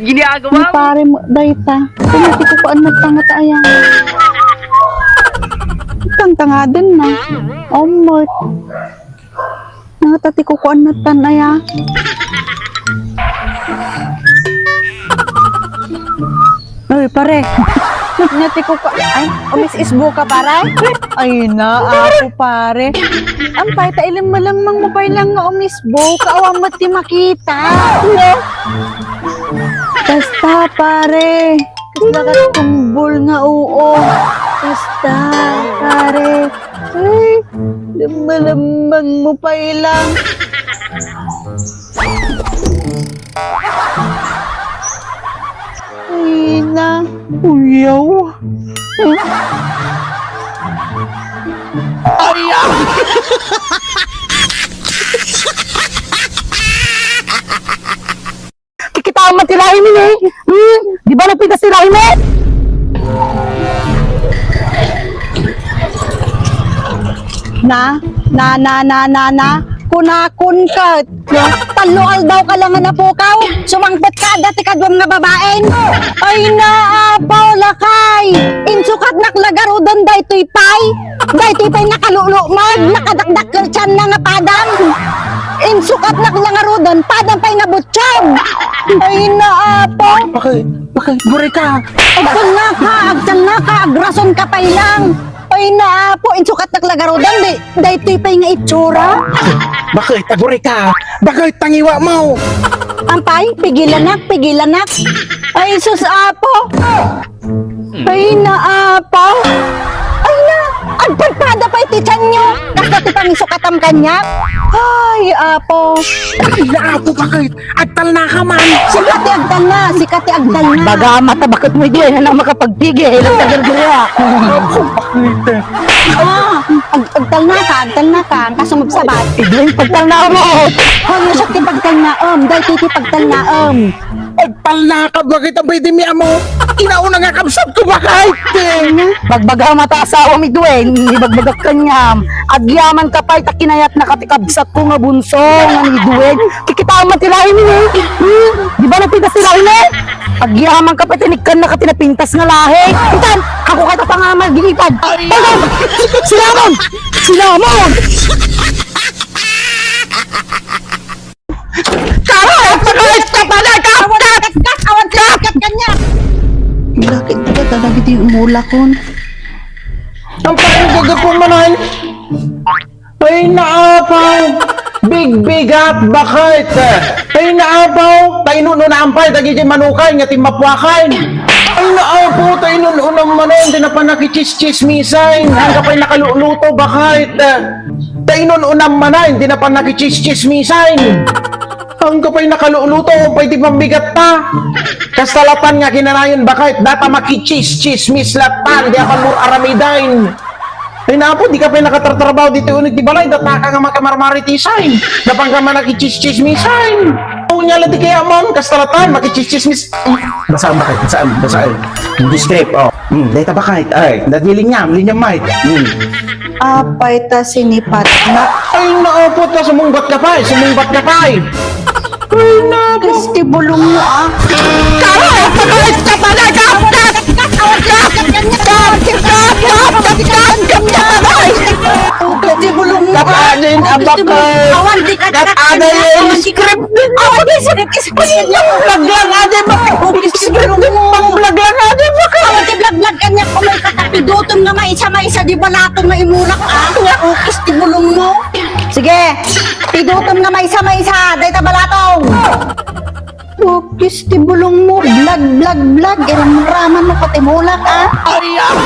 ginagawa mo? Pare mo, dayta. Pinati ko ko ang nagtangat ayan. Tanga din na. Omot. Nangatati ko ko ang nagtan ayan. Ay, pare. Nyati ko ka. Ay, umis isbo ka, pare? Ay, na, ako, pare. Ampay, tailim mo lang mang mapay lang nga umisbo. Kaawang mati makita. Basta, pare. Basta ka tumbol nga, oo. Basta, pare. Ay, lumalambang mo pa ilang. Ay na, uyaw. Ayaw! Kikita ang matirahin mo eh. Di ba napitas tirahin mo? Na. Kunakun ka. Talual daw ka lang na pukaw. Sumangbat ka, dati ka doon nga babaen. Ay naapaw lakay. Insukat naklagaro doon daytoy pay. Daytoy pay nakalulo mag. Nakadakdak ka tiyan na nga padang. Insukat naklagaro doon, padang pay nga butsyam. Ay naapaw. Bakit? Buri ka! Agtal na ka, agrason ka pay lang. Ay naapo, insukat naklagaro doon. Daytoy pay nga itsura. Bakit? Buri ka! Bakit tangiwa mo? Ampay, pigilanak. Ay, sus apo. Ay, naapaw. Ay, na. Ang pagpada pa itichan nyo. Kasi pangisok kanya. Ay, apo. Naapo, bakit? Agtal na ka man! Sikati agdal na. Baga mata, bakit mo di na makapagpigil? Ilang tagal-gaya. Ako, bakit? Agdal na ka. Ang kasumabsabat. Igling pagtal na mo. Hoy, siya ti pagtal na dahil titi pagtal na Agtal na ka! Bakit ang pwede miya mo? Inauna nga kamsat ko, bakit? Bagbaga mata asawa mi duwen, ibagbagak kanyam. Agyaman ka pa, takinayat na katikabsat ko nga bunso, nga ni duwen. Kikita man tilahin ni. Di ba napintas tilahin ni? Agyaman ka pa, tinikkan na katinapintas nga lahi. Itan, ako kata pa nga magigipad. Tagal! Silamon! Awan ka kanya. Bakit ka talaga di umulakon? Ang parang gagapumanan! Ay, naapaw! Big-bigat, bakit? Ay, naapaw! Tayo nun na ampay, tagiging manukay, nga timapwakain! Ay, naapaw! Tayo nun unang manon, di na pa nakichismismisain! Hanggang pa'y nakaluluto, bakit? Tayo nun unang manan, di na pa nakichismismisain! Hanggang pa'y nakaluluto, pwede pambigat pa! Kastalatan nga kinanayon, bakit? Data makichismismis latan, di apan mur aramidain! Ay napo, di ka pa nakatratrabaho dito unig di balay, dat naka nga makamarmaritisain. Napang ka man nakichismismisain. Unya lang di kaya man, kastalatan, makichismis. Basaan bakit? Basaan. Hindi script, oh. Data bakit? Ay, linyam might. Apay ta sinipat na. Ay naapo ta, sumungbat ka pa. Ay napo. Kristi bulong mo Kristi bulong mo Kapanin, abakay. Awan di ka Ada yung script. Awan di script Laglang ada bakit? Kristi bulong mo Laglang ada bakit? Awan di blag kanya kung may katapidutom nga maisa di ba nato nga imulak Kristi bulong mo Sige, pidutom nga maisa day tabalatong Kristi bulong mo Blag Irang raman mo pati mulak Ayaw!